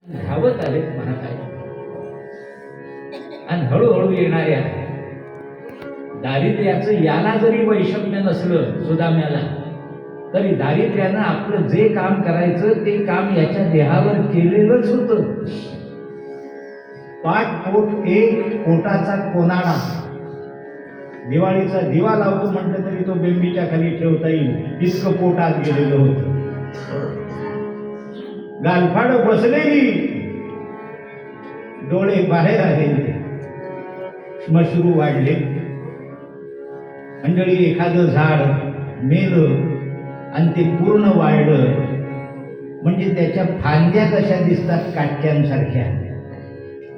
धावत आलेत महाकाय आणि हळूहळू येणाऱ्या दारिद्र्याचं याला जरी वैषम्य नसलं सुदाम्याला, तरी दारिद्र्यानं आपलं जे काम करायचं ते काम याच्या देहावर केलेलंच होतं. पाठ पोट एक, पोटाचा कोनाडा. दिवाळीचा दिवा लावतो म्हटलं तरी तो बेंबीच्या खाली ठेवता येईल इतकं पोटात गेलेलं होतं. गालफाड बसलेली, डोळे बाहेर आलेले, श्मश्रू वाढले. मंडळी, एखादं झाड मेलं आणि ते पूर्ण वाढलं म्हणजे त्याच्या फांद्या कशा दिसतात काटक्यांसारख्या,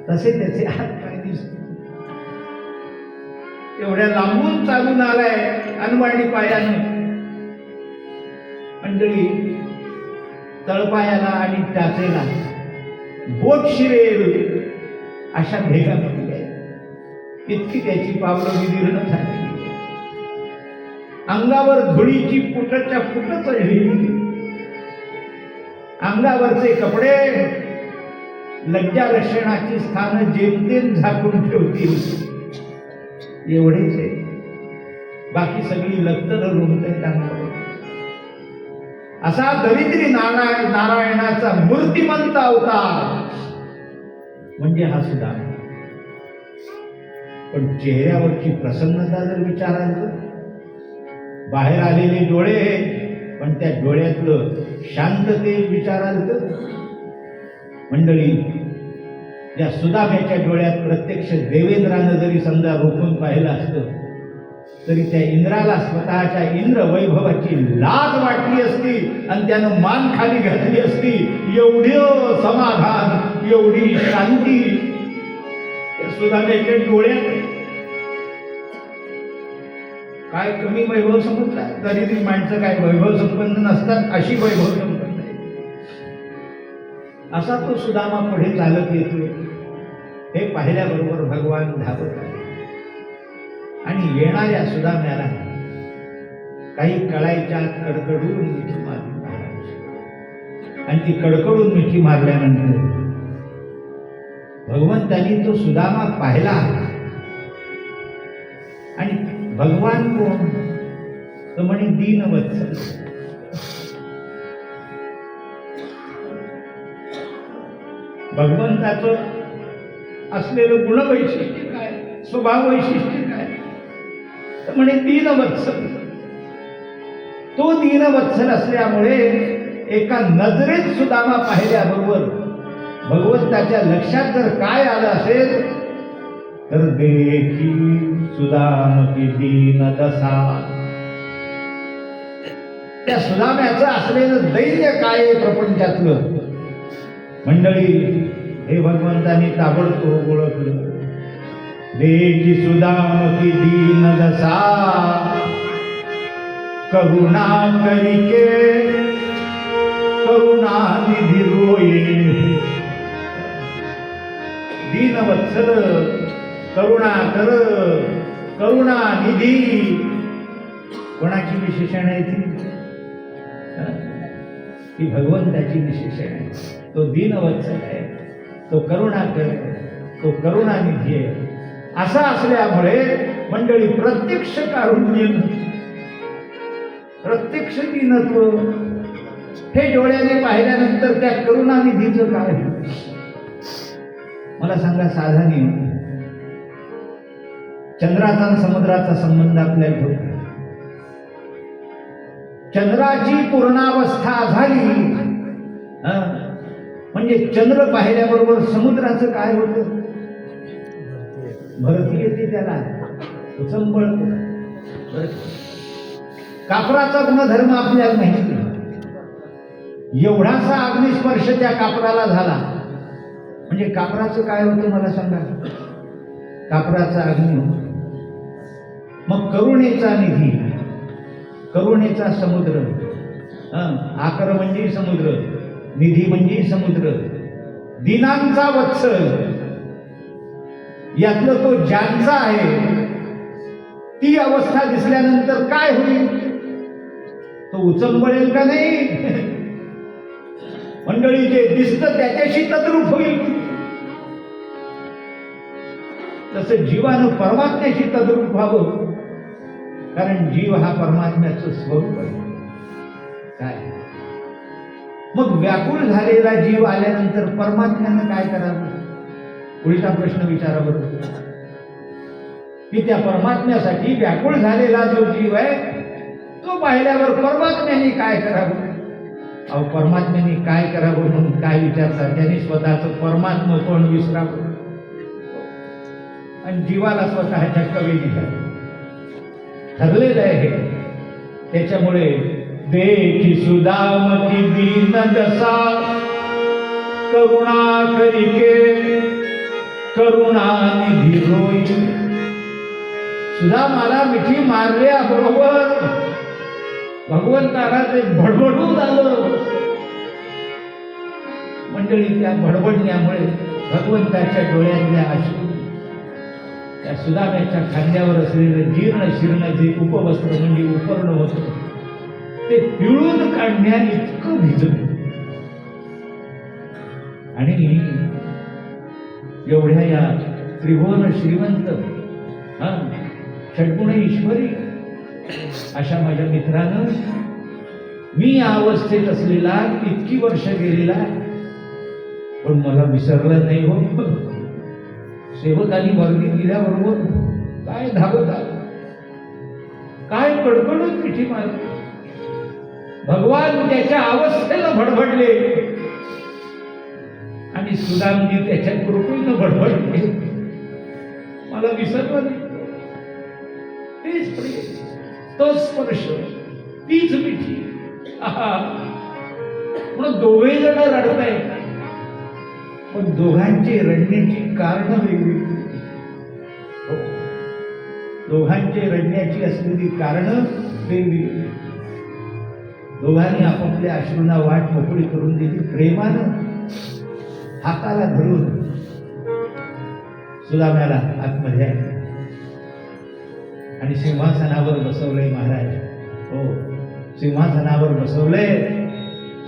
तसे त्याचे हात पाय दिसतात. एवढ्या लांबून चालून आलाय अनवाणी पायानं. मंडळी, तळपायाला आणि टाचेला बोट शिरेल अशा भेगा पडल्या. इतकी त्याची पावलं विदीर्ण झाली. अंगावर धुळीची पुटच्या पुट चढली. अंगावरचे कपडे लज्जा रक्षणाची स्थानं जेमतेम झाकून ठेवतील एवढेच आहे. बाकी सगळी लक्त धरून अंगावर. असा दरिद्री नारायणाचा मूर्तिमंत अवतार म्हणजे हा सुदामा. पण चेहऱ्यावरची प्रसन्नता जर विचाराल, बाहेर आलेले डोळे, पण त्या डोळ्यातलं शांतते विचाराल तर, मंडळी, या सुदाम्याच्या डोळ्यात प्रत्यक्ष देवेंद्रानं जरी समजा रोखून पाहिलं असतं तरी त्या इंद्राला स्वतःच्या इंद्र वैभवाची लाज वाटली असती आणि त्यानं मान खाली घातली असती. एवढं समाधान, एवढी शांती त्या सुदाम्याच्या डोळ्यात. काय कमी वैभव समजला? दरिद्री माणसं काय वैभव संपन्न नसतात, अशी वैभव संपन्न आहे. असा तो सुदामा पुढे चालत येतोय. हे पाहिल्याबरोबर भगवान धावत आले आणि येणाऱ्या सुदाम्याला काही कळायच्या कडकडून मिठी मारली महाराज. आणि ती कडकडून मिठी मारल्यानंतर भगवंतांनी तो सुदामा पाहिला. आणि भगवान कोण? तर म्हणे दीनवत्सल. भगवंताचं असलेलं गुणवैशिष्ट्य काय, स्वभाव वैशिष्ट्य काय? तर म्हणे दीनवत्सल. तो दीनवत्सल असल्यामुळे एका नजरेत सुदामा पाहिल्याबरोबर भगवंताच्या लक्षात जर काय आलं असेल तर देखी सुदाम की दीन दशा. त्या सुदाम्याचं असलेलं दैर्य काय आहे प्रपंचातलं, मंडळी, हे भगवंतांनी ताबडतोब ओळखलं. देखी सुदाम की दीन दशा, करुणा करिके करुणा निधी रोये. दीनवत्सल, करुणा कर, करुणा निधी. कोणाची विशेषण आहे ती? भगवंताची विशेषण आहे. तो दीनवत्सल आहे, तो करुणा कर, तो करुणा निधी आहे. असा असल्यामुळे मंडळी, प्रत्यक्ष कारुण्य, प्रत्यक्ष दीनत्व हे डोळ्याने पाहिल्यानंतर त्या करुणानिधीचं काय? मला सांगा, साधा नियम. चंद्राचा आणि समुद्राचा संबंध आपल्याला होता. चंद्राची पूर्णावस्था झाली म्हणजे चंद्र पाहिल्याबरोबर समुद्राचं काय होतं? भरती येते, त्याला उचंबळ. कापराचा गुणधर्म आपल्याला माहिती. एवढासा अग्निस्पर्श त्या कापराला झाला म्हणजे कापराचं काय होतं मला सांगा? कापराचा अग्नी. मग करुणेचा निधी, करुणेचा समुद्र. आकर म्हणजे समुद्र, निधी म्हणजे समुद्र. दिनांचा वत्सल, यातलं तो ज्यांचा आहे. ती अवस्था दिसल्यानंतर काय होईल? तो उचंबळेल का नाही? मंडळी, जे दिसतं त्याच्याशी तद्रूप तसं जीवानं परमात्म्याशी तद्रूप व्हावं, कारण जीव हा परमात्म्याचं स्वरूप आहे. काय मग व्याकुळ झालेला जीव आल्यानंतर परमात्म्यानं काय करावं? उलटा प्रश्न विचारा बरोबर, की त्या परमात्म्यासाठी व्याकुळ झालेला जो जीव आहे तो पाहिल्यावर परमात्म्याने काय करावं? अहो, परमात्म्याने काय करावं म्हणून काय विचारतात? त्यांनी स्वतःचं परमात्मा पण विसरावं आणि जीवाला स्वतःच्या कवेने ठरलेलं आहे हे. त्याच्यामुळे देखी सुदामती दीन दशा करुणा करिके करुणानिधी होई. सुदामाला मिठी मारल्याबरोबर भगवंताला ते भडभडून आलं. मंडळी, त्या भडबडण्यामुळे भगवंताच्या डोळ्यातल्या अश्रू त्या सुदाम्याच्या खांद्यावर असलेलं जीर्ण शिर्ण जे उपवस्त्र म्हणजे उपर्ण होतं ते पिळून काढण्यात इतकं भिजलं. आणि एवढ्या या त्रिभुवन श्रीमंत षड्गुण ईश्वरी अशा माझ्या मित्रानं मी या अवस्थेत असलेला इतकी वर्ष गेलेला पण मला विसरलं नाही हो. सेवकांनी वर्दी दिल्याबरोबर काय धावत आलं, काय कडकडून मिठी मारली. भगवान त्याच्या अवस्थेला भडभडले आणि सुदामजी त्याच्या कृपेनं भडभडले. मला विसरलं नाही. तेच प्रिय, तो स्पर्श, तीच मिठी. म्हणून दोघे जण रडतायत, पण दोघांची रडण्याची कारण वेगळी. दोघांची रडण्याची असलेली कारण वेगळी. दोघांनी आपापल्या अश्रूंना वाट मोकळी करून दिली. प्रेमानं हाताला धरून सुदाम्याला आतमध्ये आणि सिंहासनावर बसवलंय महाराज. हो, सिंहासनावर बसवलंय.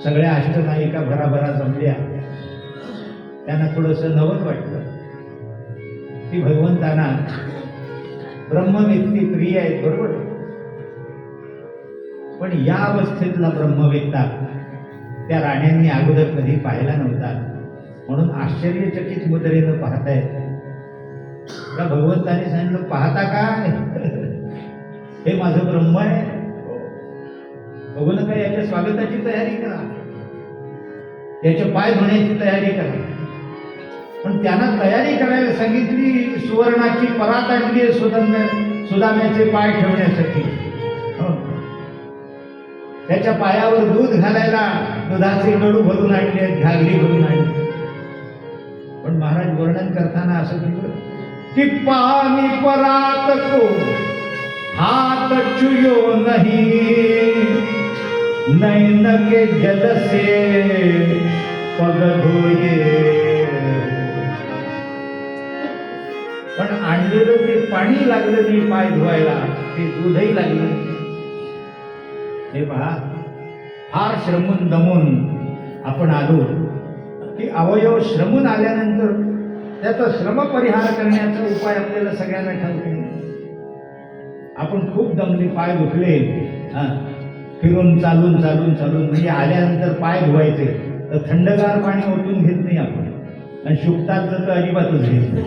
सगळ्या अष्टनायिका भराभरा जमल्या. त्यांना थोडंसं नवल वाटलं की भगवंतांना ब्रह्मवेत्ती प्रिय आहेत, बरोबर, पण या अवस्थेतला ब्रह्मवेत्ता त्या राण्यांनी अगोदर कधी पाहिला नव्हता. म्हणून आश्चर्यचकित मुद्रेनं पाहतायत. त्या भगवंताने सांगितलं, पाहता काय, हे माझं ब्रह्म आहे. बघू नका, याच्या स्वागताची तयारी करा, याचे पाय धुण्याची तयारी करा. पण त्यांना तयारी करायला सांगितली. सुवर्णाची परात आणली सुदाम्याचे पाय ठेवण्यासाठी. त्याच्या पायावर दूध घालायला दुधाचे गडू भरून आणले, घागरी भरून आणली. पण महाराज वर्णन करताना असं केलं की पाणी परात को हात चुयो नहीं, नैन के जल से पग धोये. पण आणलेलं ते पाणी लागलं नाही पाय धुवायला, ते दूधही लागलं. हे पहा, फार श्रमून दमून आपण आलो की अवयव श्रमून आल्यानंतर त्याचा श्रम परिहार करण्याचा उपाय आपल्याला सगळ्यांना ठाऊक आहे. आपण खूप दमले, पाय दुखले, फिरून चालून चालून चालून, म्हणजे आल्यानंतर पाय धुवायचे तर थंडगार पाणी ओतून घेत नाही आपण, आणि शुकताचं तर अजिबातच घेत नाही.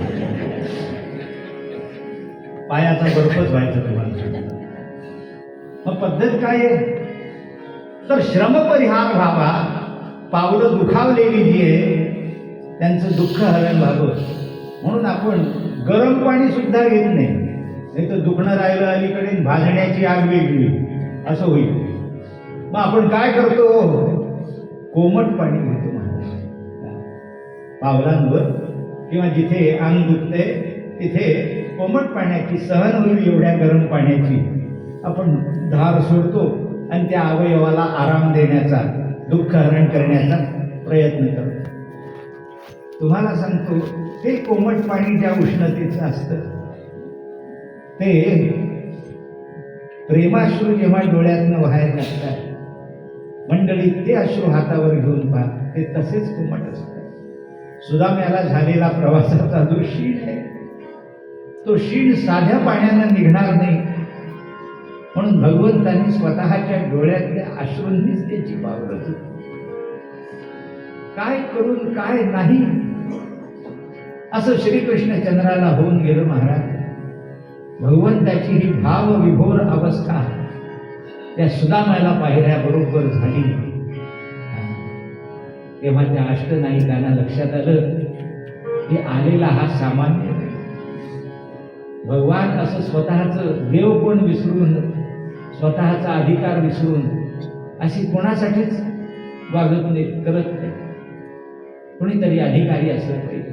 पायाचा बर्फच व्हायचा तुम्हाला. मग पद्धत काय आहे, तर श्रम परिहार व्हावा, पावलं दुखावलेली जी आहे त्यांचं दुःख हरण व्हावं म्हणून आपण गरम पाणी सुद्धा घेत नाही तर दुखणं राहिलं अलीकडे, भाजण्याची आग वेगळी, असं होईल. मग आपण काय करतो, कोमट पाणी घेतो पावलांवर, किंवा जिथे अंग दुखते तिथे कोमट पाण्याची, सहन होईल एवढ्या गरम पाण्याची आपण धार सोडतो आणि त्या अवयवाला आराम देण्याचा, दुःख हरण करण्याचा प्रयत्न करतो. तुम्हाला सांगतो, ते कोमट पाणी ज्या उष्णतेचं असतं ते प्रेमाश्रू जेव्हा डोळ्यातनं व्हायला लागतात मंडळी, ते अश्रू हातावर घेऊन पहा, ते तसेच कोमट असतात. सुदाम्याला झालेला प्रवासाचा जो शीण आहे तो शीण साध्या पाण्यानं निघणार नाही, म्हणून भगवंतांनी स्वतःच्या डोळ्यातल्या अश्रूंनीच त्याची पावलं धुतली. काय करून काय नाही असं श्रीकृष्ण चंद्राला होऊन गेलं महाराज. भगवंताची ही भावविभोर अवस्था त्या सुदामाला पाहिल्याबरोबर झाली. तेव्हा त्या अष्टनायिकांना लक्षात आलं की आलेला हा सामान्य नाही. भगवान असं स्वतःचं देवपण विसरून, स्वतःचा अधिकार विसरून अशी कोणासाठीच वागत नाही, करत नाही. कोणीतरी अधिकारी असलं पाहिजे.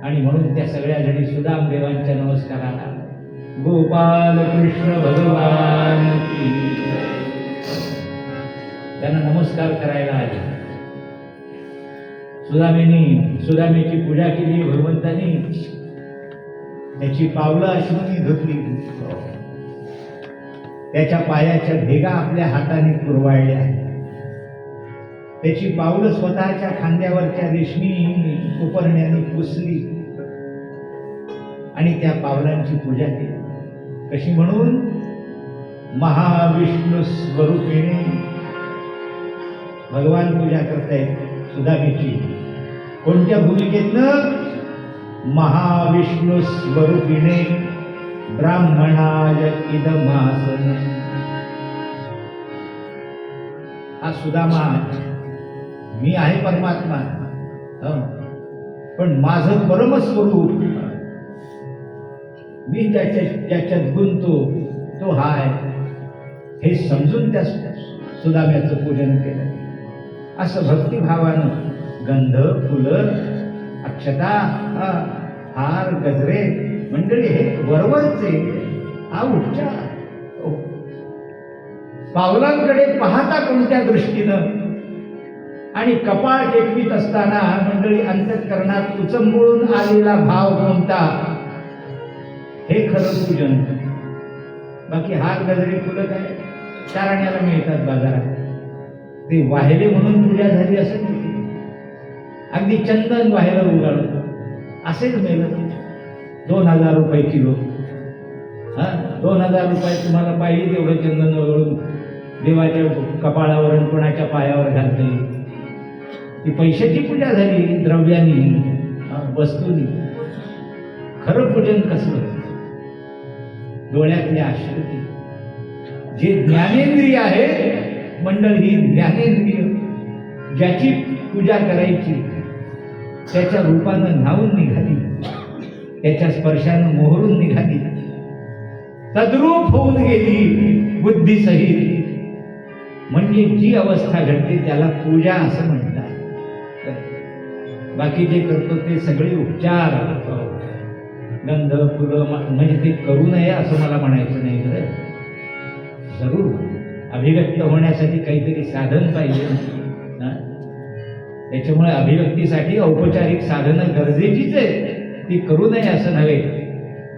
आणि म्हणून त्या सगळ्या जणी सुदाम देवांच्या नमस्काराला गोपाल कृष्ण भगवान की त्यांना नमस्कार करायला आले. सुदामेची पूजा केली भगवंतानी, त्याची पावलं अश्रूंनी धुतली, त्याच्या पायाच्या भेगा आपल्या हाताने कुरवाळल्या, त्याची पावलं स्वतःच्या खांद्यावरच्या रेशमी उपरण्याने पुसली आणि त्या पावलांची पूजा केली. कशी म्हणून? महाविष्णू स्वरूपिणी. भगवान पूजा करतायत सुदामेची. कोणत्या भूमिकेतनं? महाविष्णू स्वरूपिणे ब्राह्मणाय इदमासन. हा सुदामा, मी आहे परमात्मा, पण माझं परमस्वरूप मी ज्याच्यात गुंतो तो हाय, हे समजून त्या सुदाम्याचं पूजन केलं. असं भक्तिभावानं गंध, फुलं, अक्षता, हार, गजरे, मंडळी हे वरवरचे हा उपचार. पावलांकडे पाहता कोणत्या दृष्टीनं आणि कपाळ टेकवीत असताना मंडळी अंतःकरणात उचंबळून आलेला भाव कोणता, हे खरं पूजन. बाकी हार, गजरे, फुलं काय चारण्याला मिळतात बाजारात, ते वाहिले म्हणून पूजा झाली असं नाही. अगदी चंदन वाहिलं उगाळलं असेच मेलं. 2000 रुपये किलो. 2000 रुपये तुम्हाला पाहिजे तेवढं चंदन वगळून देवाच्या कपाळावर आणि कोणाच्या पायावर घालता येईल. ती पैशाची पूजा झाली, द्रव्यानी, वस्तूंनी. खरं पूजन कसलं? डोळ्यातल्या अश्रुती. जे ज्ञानेंद्रिय आहे मंडळ, ही ज्ञानेंद्रिय ज्याची पूजा करायची त्याच्या रूपानं न्हावून निघाली, त्याच्या स्पर्शानं मोहरून निघाली, तद्रूप होऊन गेली बुद्धीसहित. म्हणजे जी अवस्था घडते त्याला पूजा असं म्हणतात. बाकी जे करतो ते सगळे उपचार, गंध, फुलं, म्हणजे ते करू नये असं मला म्हणायचं नाही. जरूर अभिव्यक्त होण्यासाठी काहीतरी साधन पाहिजे. त्याच्यामुळे अभिव्यक्तीसाठी औपचारिक साधनं गरजेचीच आहे, ती करू नये असं नव्हे.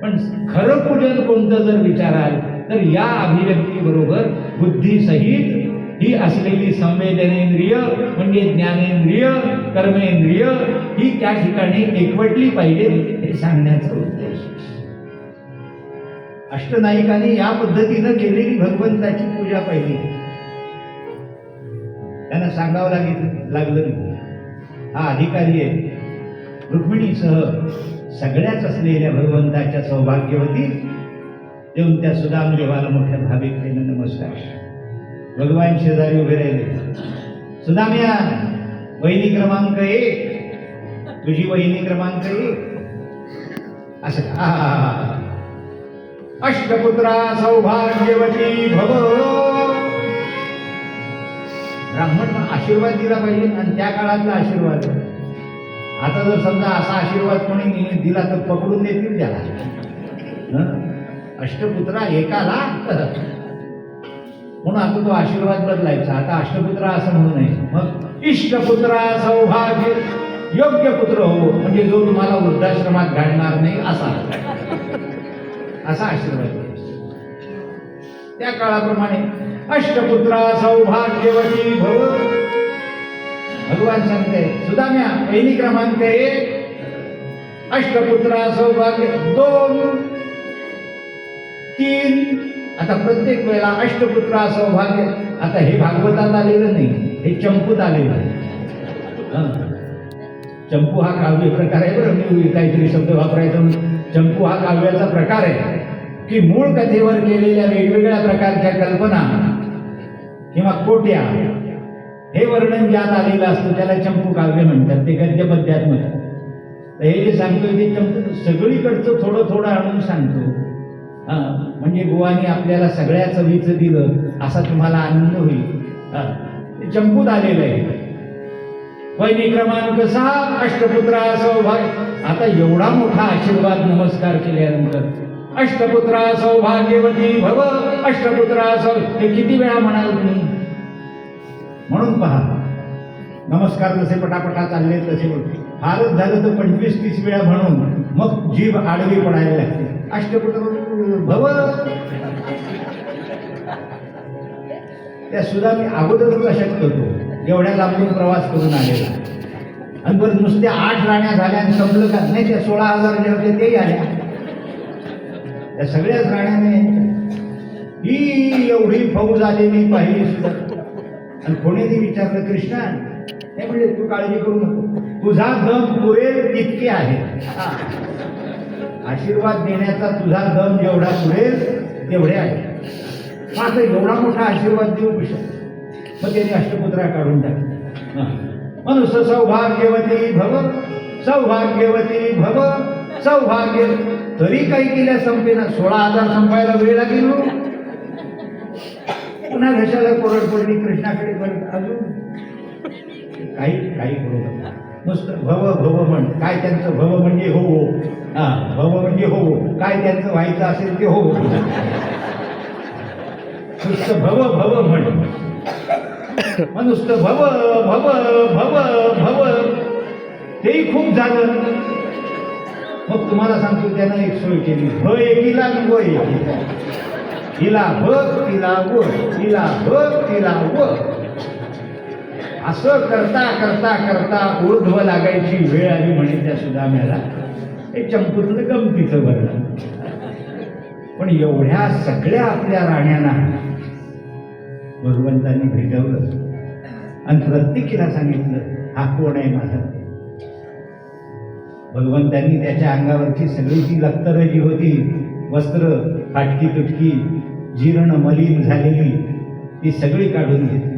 पण खरं पूजन कोणतं जर विचाराल तर या अभिव्यक्तीबरोबर बुद्धीसहित ही असलेली संवेदनेंद्रिय म्हणजे ज्ञानेंद्रिय, कर्मेंद्रिय ही त्या ठिकाणी एकवटली पाहिजे, हे सांगण्याचा उद्देश. अष्टनायिकांनी या पद्धतीनं केलेली भगवंताची पूजा पाहिली. त्यांना सांगावं लागलं नाही. हा अधिकारी आहे. रुक्मिणीसह सगळ्याच असलेल्या भगवंताच्या सौभाग्यवती येऊन त्या सुदाम देवाला मोठ्या भाविकतेनं नमस्कार. भगवान शेजारी उभे राहिले. सुदाम्या, वहिनी क्रमांक 1, तुझी वहिनी क्रमांक 1. असं अष्टपुत्रा सौभाग्यवती भव. ब्राह्मण आशीर्वाद दिला पाहिजे, आणि त्या काळातला आशीर्वाद. आता जर समजा असा आशीर्वाद कोणी दिला तर पकडून देतील त्याला. अष्टपुत्रा एकाला, म्हणून आता तो आशीर्वाद बदलायचा. आता अष्टपुत्रा असं म्हणू नये. मग इष्टपुत्रा सौभाग्य योग्य पुत्र हो, म्हणजे जो तुम्हाला वृद्धाश्रमात घालणार नाही असा आशीर्वाद द्यायचा. त्या काळाप्रमाणे अष्टपुत्रा सौभाग्यवती भव. भगवान सांगते, सुदाम्या, पहिली क्रमांक 1 अष्टपुत्रा सौभाग्य 2 3. आता प्रत्येक वेळेला अष्टपुत्रा सौभाग्य. आता हे भागवतात आलेलं नाही, हे चंपूत आलेलं आहे. चंपू हा काव्य प्रकार आहे. बरं, मी काहीतरी शब्द वापरायचा म्हणून. चंपू हा काव्याचा प्रकार आहे की मूळ कथेवर केलेल्या वेगवेगळ्या प्रकारच्या कल्पना किंवा कोट्या हे वर्णन ज्यात आलेलं असतं त्याला चंपू काव्य म्हणतात. ते गद्य पद्यात म्हणतात. तर हे जे सांगतोय ते चंपू सगळीकडचं थोडं थोडं आणून सांगतो. म्हणजे बुवानी आपल्याला सगळ्या चवीचं दिलं असा तुम्हाला आनंद होईल. ते चंपूत आलेलं आहे. वैदिक क्रमांक 6 अष्टपुत्रा सौभाग्य. आता एवढा मोठा आशीर्वाद नमस्कार केल्यानंतर अष्टपुत्रा सौभाग्यवती भव. अष्टपुत्रा हे किती वेळा म्हणाल तुम्ही? म्हणून पहा, नमस्कार जसे पटापटा चालले तसे फारच झालं तर 25-30 वेळा म्हणून मग जीभ आडवी पडायला लागते. अष्टपुत्र भव. त्या सुद्धा मी अगोदरच अशक्त होतो, एवढ्या लांबून प्रवास करून आलेला. आणि बरं नुसत्या 8 राण्या झाल्या आणि संपलं का नाही? त्या 16,000 जे होते तेही आल्या. त्या सगळ्याच राण्याने ही एवढी फौज आलेली पाहिली सुद्धा. आणि कोणीही विचारलं, कृष्णा नाही म्हणजे तू काळजी करू नको, तुझा दम पुरेल इतके आहे. आशीर्वाद देण्याचा तुझा दम जेवढा पुरेल तेवढे आहे. आता एवढा मोठा आशीर्वाद देऊ शकतो. मग त्याने अष्टपुत्रा काढून टाकली. मनुष्य सौभाग्यवती भव. सौभाग्यवती भव. सौभाग्य. तरी काही केल्या संपेना. 16,000 संपायला वेळ लागेल. पुन्हा घशाला कोरड पडली कृष्णाकडे. अजून काही करू नका. नुसतं भव भव म्हण. काय त्यांचं भव म्हणजे हो. भव म्हणजे हो. काय त्यांचं व्हायचं असेल ते हो. नुसतं भव भव म्हण. मग नुसतं भव भव भव भव तेही खूप झालं. मग तुम्हाला सांगतो त्यानं एक सोय केली. भ एकीला व एकीला. हिला भ तिला व. हिला भ तिला व. असं करता करता करता ऊर्ध्व लागायची वेळ आली म्हणे त्या सुदाम्याला. हे चंपूतलं गमतीचं वर्णन. पण एवढ्या सगळ्या आपल्या राण्यांना भगवंतांनी भेटवलं आणि प्रत्येकीला सांगितलं हा कोण आहे माझा. भगवंतांनी त्याच्या अंगावरची सगळी ती लक्तरं जी होती, वस्त्र फाटकी तुटकी जीर्ण मलिन झालेली, ती सगळी काढून घेतली.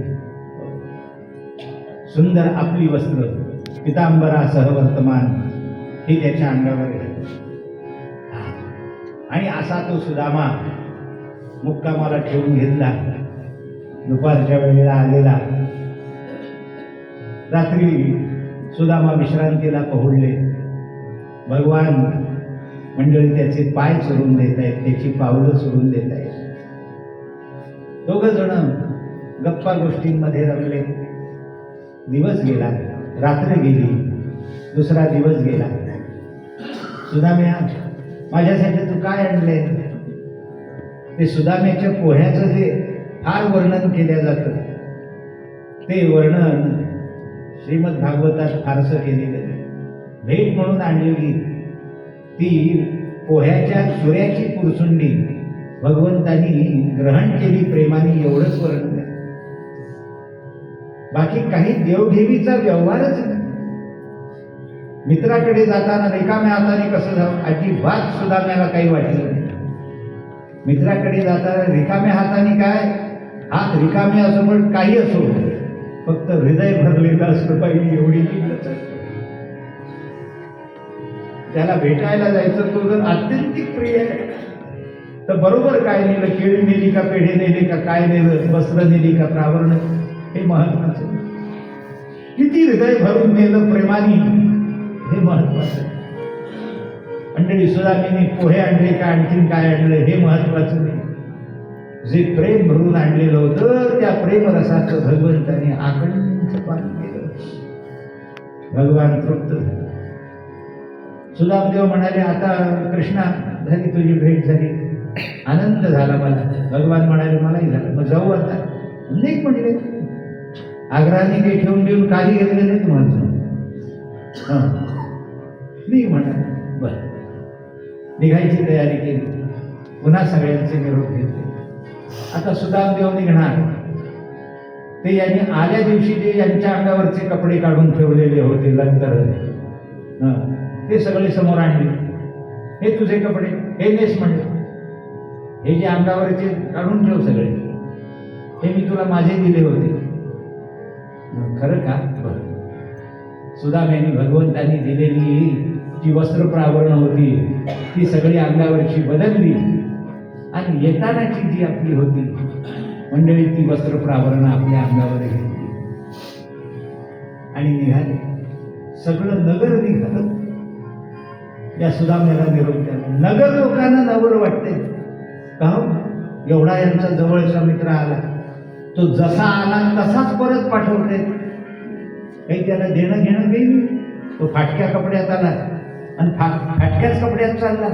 सुंदर आपली वस्त्र पितांबरासह वर्तमान ही त्याच्या अंगावर घातली. आणि असा तो सुदामा मुक्कामाला ठेवून घेतला. दुपारच्या वेळेला आलेला. रात्री सुदामा विश्रांतीला पहुडले. भगवान मंडळी त्याचे पाय चोरून देत आहेत, त्याची पावलं चोरून देत आहेत. दोघं जण गप्पा गोष्टींमध्ये रमले. दिवस गेला, रात्र गेली, दुसरा दिवस गेला. सुदाम्या माझ्यासाठी तू काय आणले? ते सुदाम्याच्या पोह्याचं जे फार वर्णन केलं जातं ते वर्णन श्रीमद भागवतात फारसं केलेलं आहे. भेट म्हणून आणलेली ती पोह्याच्या चुऱ्याची पुरसुंडी भगवंतांनी ग्रहण केली प्रेमाने, एवढंच वर्णन आहे. बाकी काही देवघेवीचा व्यवहारच नाही. मित्राकडे जाताना रिकाम्या हाताने कसं जावं अजिबात सुदाम्याला काही वाटलं नाही. मित्राकडे जाताना रिकाम्या हाताने काय, हात रिकामे असो पण काही असो, फक्त हृदय भरलेलं असलं पाहिजे एवढी किंमत असते. त्याला भेटायला जायचं तो जर अत्यंतिक प्रिय आहे तर बरोबर काय नेलं, केळी नेली का, पेढे नेले का, काय नेलं, वस्त्र नेली का, प्रावरण, हे महत्वाचं. किती हृदय भरून नेलं प्रेमाने हे महत्वाचं. मंडळी सुदामीने पोहे आणले का आणखीन काय आणलं हे महत्वाचं नाही. जे प्रेम भरून आणलेलं होतं त्या प्रेमरसाचं भगवंताने आकंठ पान केलं. भगवान तृप्त झाले. सुदामदेव म्हणाले आता कृष्णा झाली तुझी भेट झाली, आनंद झाला मला. भगवान म्हणाले मलाही झालं, मग जाऊ आता. नाही म्हणले, आग्रहाने काही ठेवून देऊन काही घेतले नाही तुम्हाला. म्हणा बर. निघायची तयारी केली. पुन्हा सगळ्यांचे निरोप घेतले. आता सुदामदेव निघणार. ते यांनी आल्या दिवशी जे यांच्या अंगावरचे कपडे काढून ठेवलेले होते लंतर, ते सगळे समोर आणले. हे तुझे कपडे, हे नेस म्हणले. हे जे अंगावरचे काढून ठेव सगळे, हे मी तुला माझे दिले होते. खरं का? बरं. सुदाम यांनी भगवंतांनी दिलेली जी वस्त्रप्रावरण होती ती सगळी अंगावरची बदलली आणि येतानाची जी आपली होती मंडळी ती वस्त्रप्रावरण आपल्या अंगावर घेतली आणि निघाले. सगळं नगर निघालं. या सुदाम्याला निरोप द्याला. नगर लोकांना नवर वाटते का एवढा यांचा जवळचा मित्र आला, तो जसा आला तसाच परत पाठवते. काही त्याला देणं घेणं नाही. तो फाटक्या कपड्यात आला आणि फाटक्याच कपड्यात चालला.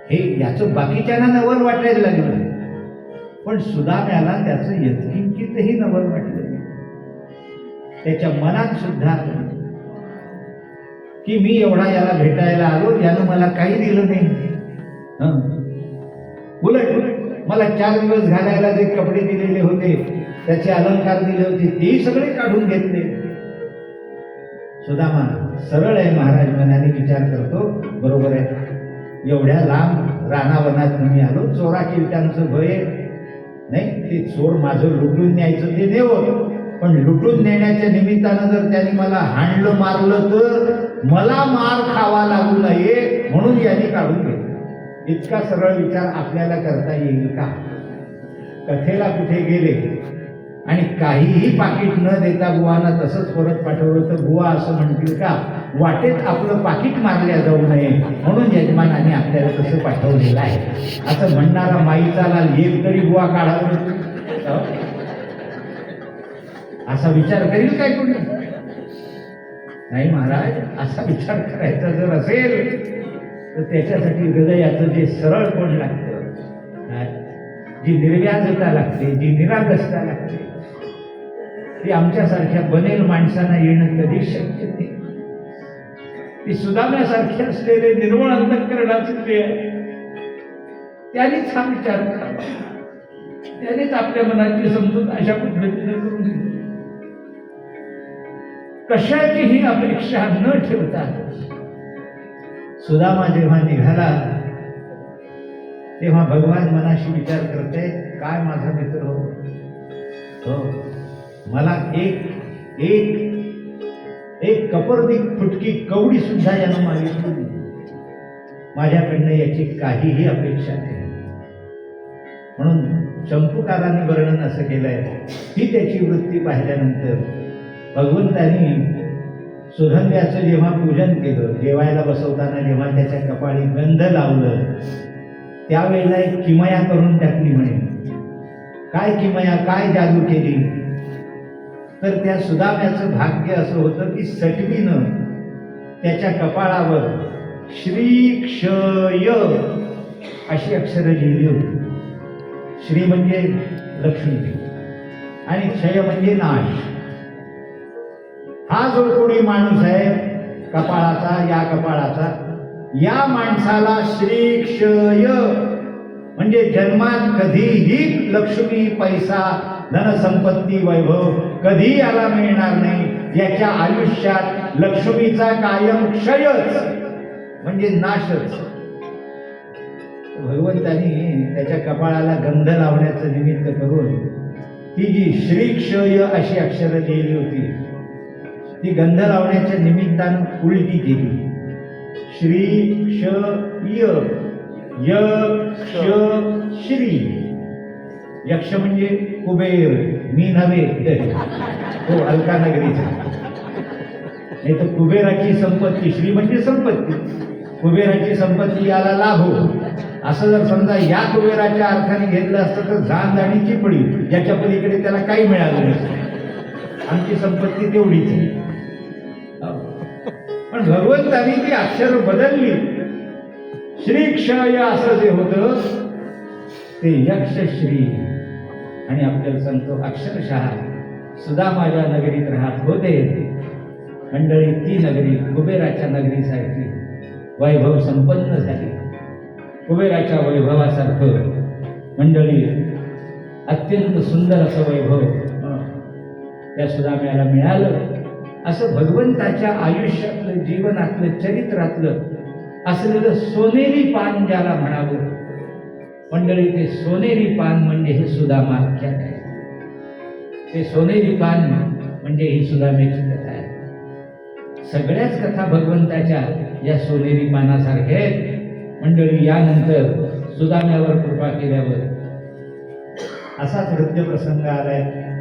हे याचं बाकीच्यांना नवल वाटायला लागलं, पण सुदाम्याला त्याचं यत्किंचितही नवल वाटलं नाही. त्याच्या मनात सुद्धा की मी एवढा याला भेटायला आलो, यानं मला काही दिलं नाही. उलट मला 4 दिवस घालायला जे कपडे दिलेले होते, त्याचे अलंकार दिले होते, तेही सगळे काढून घेतले. सुदामा सरळ आहे. महाराज मनाने विचार करतो, बरोबर आहे. एवढ्या लांब रानावनात मी आलो, चोरा चिलट्यांचं भय नाही. ते चोर माझं लुटून न्यायचं ते नेवं, पण लुटून नेण्याच्या निमित्तानं जर त्यांनी मला हाणलं मारलं तर मला मार खावा लागू नये म्हणून यांनी काढून घेतलं. इतका सरळ विचार आपल्याला करता येईल का? कथेला कुठे गेले आणि काहीही पाकिट न देता बुवांना तसंच परत पाठवलं तर बुवा असं म्हणतील का वाटेत आपलं पाकिट मारल्या जाऊ नये म्हणून यजमानाने आपल्याला तसं पाठवलेलं आहे असं म्हणणारा माईचा लाल एक तरी बुवा काढावं असा विचार करील काय कोणी? नाही महाराज, असा विचार करायचा जर असेल तर त्याच्यासाठी हृदयाचं जे सरळ कोण लागतं, जी निर्व्याजता लागते, जी निरागसता लागते, ती आमच्यासारख्या बनेल माणसांना येणं कधी शक्य नाही. ती सुदाम्यासारखे असलेले निर्मळ अंतःकरणाचे जे आहे त्यानेच हा विचार करावा, त्यानेच आपल्या मनाची समजूत अशा पद्धतीने करून घेतली. कशाचीही अपेक्षा न ठेवता सुदामा जेव्हा निघाला तेव्हा भगवान मनाशी विचार करते, काय माझा मित्र हो, मला एक कपर्दी फुटकी कवडी सुद्धा यानं मागितली, माझ्याकडनं याची काहीही अपेक्षा नाही. म्हणून चंपूकाराने वर्णन असं केलंय. ही त्याची वृत्ती पाहिल्यानंतर भगवंतांनी सुधन्व्याचं जेव्हा पूजन केलं, जेवायला बसवताना जेव्हा त्याच्या कपाळी गंध लावलं, त्यावेळेला एक किमया करून टाकली. म्हणे काय किमया, काय जादू केली? तर त्या सुदाम्याचं भाग्य असं होतं की सटवीनं त्याच्या कपाळावर श्री क्षय अशी अक्षरं लिहिली होती. श्री म्हणजे लक्ष्मी आणि क्षय म्हणजे नाश. हा जो कोणी माणूस आहे कपाळाचा, या माणसाला श्री क्षय म्हणजे जन्मात कधीही लक्ष्मी, पैसा, धनसंपत्ती, वैभव कधी याला मिळणार नाही. याच्या आयुष्यात लक्ष्मीचा कायम क्षयच म्हणजे नाशच. भगवंतानी त्याच्या कपाळाला गंध लावण्याचं निमित्त करून ती जी श्रीक्षय अशी अक्षरं लिहिली होती ती गंध लावण्याच्या निमित्तानं उलटी केली. श्री क्ष य क्ष श्री. यक्ष म्हणजे कुबेर, मी नव्हे, तो अलकानगरीचा. नाही तर कुबेराची संपत्ती, श्री म्हणजे संपत्ती, कुबेराची संपत्ती याला लाभो असं जर समजा या कुबेराच्या अर्थाने घेतलं असतं तर झांज आणि चिपडी, ज्याच्या पलीकडे त्याला काही मिळालं नसतं. आमची संपत्ती तेवढीच आहे. पण भगवंतानी ती अक्षर बदलली. श्री क्षय असं जे होतं ते यक्षश्री. आणि आपल्याला सांगतो अक्षरशः सुदामाच्या नगरीत राहत होते मंडळी ती नगरी कुबेराच्या नगरीसारखी वैभव संपन्न झाली. कुबेराच्या वैभवासारखं मंडळी अत्यंत सुंदर असं वैभव त्या सुदाम्याला मिळालं. असं भगवंताच्या आयुष्यातलं, जीवनातलं, चरित्रातलं असलेलं सोनेरी पान ज्याला म्हणावं मंडळी, ते सोनेरी पान म्हणजे हे सुदामा आख्यान आहे. ते सोनेरी पान म्हणजे ही सुदाम्याची कथा आहे. सगळ्याच कथा भगवंताच्या या सोनेरी पानासारख्या आहेत. मंडळी यानंतर सुदाम्यावर कृपा केल्यावर असाच हृदय प्रसंग आलाय.